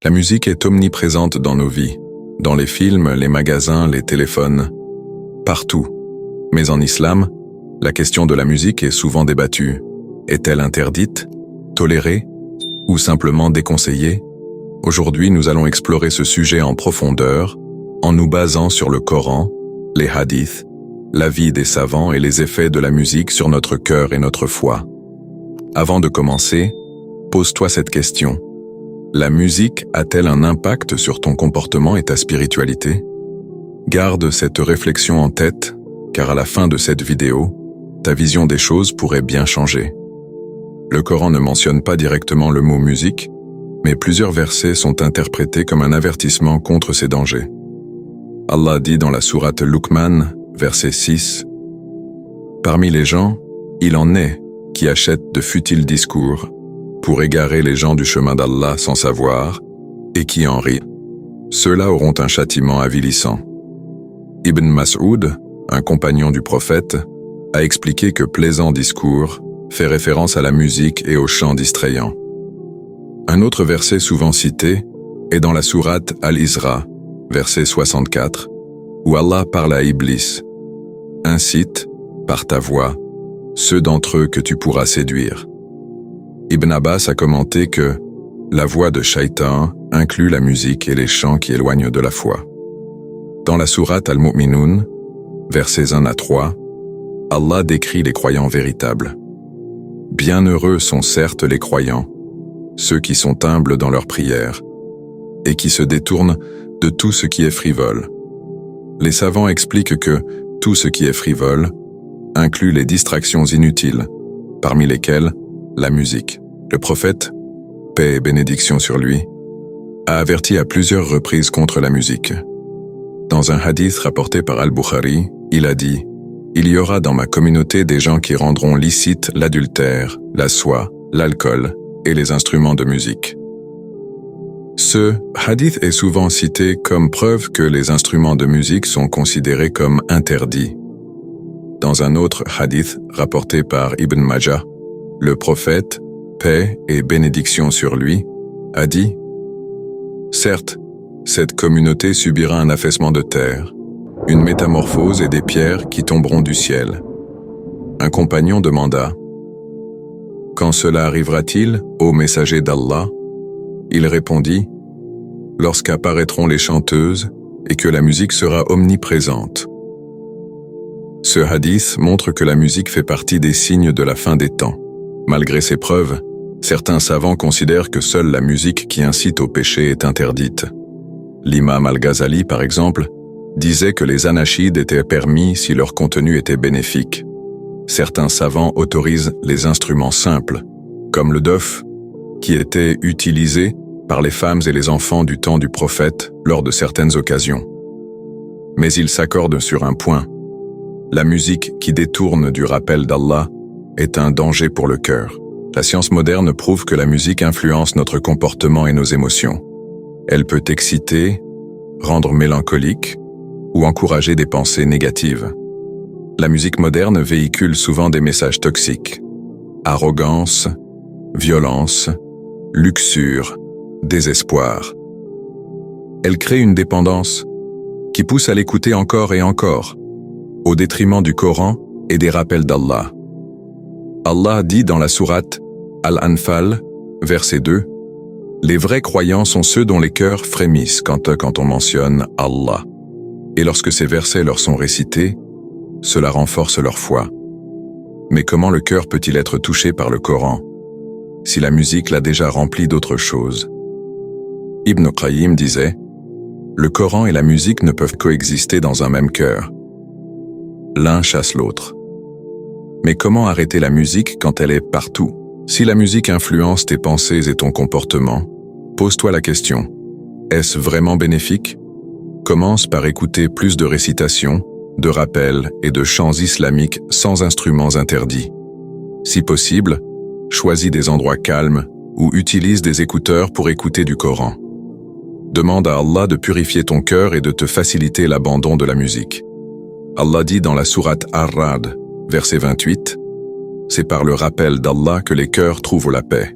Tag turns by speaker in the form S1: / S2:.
S1: La musique est omniprésente dans nos vies, dans les films, les magasins, les téléphones, partout. Mais en islam, la question de la musique est souvent débattue. Est-elle interdite, tolérée ou simplement déconseillée? Aujourd'hui, nous allons explorer ce sujet en profondeur, en nous basant sur le Coran, les hadiths, l'avis des savants et les effets de la musique sur notre cœur et notre foi. Avant de commencer, pose-toi cette question. La musique a-t-elle un impact sur ton comportement et ta spiritualité? Garde cette réflexion en tête, car à la fin de cette vidéo, ta vision des choses pourrait bien changer. Le Coran ne mentionne pas directement le mot musique, mais plusieurs versets sont interprétés comme un avertissement contre ces dangers. Allah dit dans la sourate Luqman, verset 6, « Parmi les gens, il en est qui achètent de futiles discours pour égarer les gens du chemin d'Allah sans savoir, et qui en rient. Ceux-là auront un châtiment avilissant. » Ibn Mas'ud, un compagnon du prophète, a expliqué que plaisant discours fait référence à la musique et aux chants distrayants. Un autre verset souvent cité est dans la sourate Al-Isra, verset 64, où Allah parle à Iblis. « Incite, par ta voix, ceux d'entre eux que tu pourras séduire. » Ibn Abbas a commenté que la voix de Shaitan inclut la musique et les chants qui éloignent de la foi. Dans la sourate Al-Mu'minun, versets 1 à 3, Allah décrit les croyants véritables. Bienheureux sont certes les croyants, ceux qui sont humbles dans leurs prières, et qui se détournent de tout ce qui est frivole. Les savants expliquent que tout ce qui est frivole inclut les distractions inutiles, parmi lesquelles la musique. Le prophète, paix et bénédiction sur lui, a averti à plusieurs reprises contre la musique. Dans un hadith rapporté par Al-Bukhari, il a dit « Il y aura dans ma communauté des gens qui rendront licite l'adultère, la soie, l'alcool et les instruments de musique. » Ce hadith est souvent cité comme preuve que les instruments de musique sont considérés comme interdits. Dans un autre hadith rapporté par Ibn Majah, le prophète, paix et bénédiction sur lui, a dit « Certes, cette communauté subira un affaissement de terre, une métamorphose et des pierres qui tomberont du ciel. » Un compagnon demanda « Quand cela arrivera-t-il, ô messager d'Allah ?» Il répondit « Lorsqu'apparaîtront les chanteuses et que la musique sera omniprésente. » Ce hadith montre que la musique fait partie des signes de la fin des temps. Malgré ces preuves, certains savants considèrent que seule la musique qui incite au péché est interdite. L'imam Al-Ghazali, par exemple, disait que les anachides étaient permis si leur contenu était bénéfique. Certains savants autorisent les instruments simples, comme le duf, qui était utilisé par les femmes et les enfants du temps du prophète lors de certaines occasions. Mais ils s'accordent sur un point. La musique qui détourne du rappel d'Allah est un danger pour le cœur. La science moderne prouve que la musique influence notre comportement et nos émotions. Elle peut exciter, rendre mélancolique ou encourager des pensées négatives. La musique moderne véhicule souvent des messages toxiques. Arrogance, violence, luxure, désespoir. Elle crée une dépendance qui pousse à l'écouter encore et encore, au détriment du Coran et des rappels d'Allah. Allah dit dans la sourate Al-Anfal, verset 2, « Les vrais croyants sont ceux dont les cœurs frémissent quand on mentionne Allah. Et lorsque ces versets leur sont récités, cela renforce leur foi. Mais comment le cœur peut-il être touché par le Coran, si la musique l'a déjà rempli d'autres choses? » Ibn Qayyim disait, « Le Coran et la musique ne peuvent coexister dans un même cœur. L'un chasse l'autre. » Mais comment arrêter la musique quand elle est partout? Si la musique influence tes pensées et ton comportement, pose-toi la question, est-ce vraiment bénéfique? Commence par écouter plus de récitations, de rappels et de chants islamiques sans instruments interdits. Si possible, choisis des endroits calmes ou utilise des écouteurs pour écouter du Coran. Demande à Allah de purifier ton cœur et de te faciliter l'abandon de la musique. Allah dit dans la sourate Ar-Ra'd, verset 28, « C'est par le rappel d'Allah que les cœurs trouvent la paix. »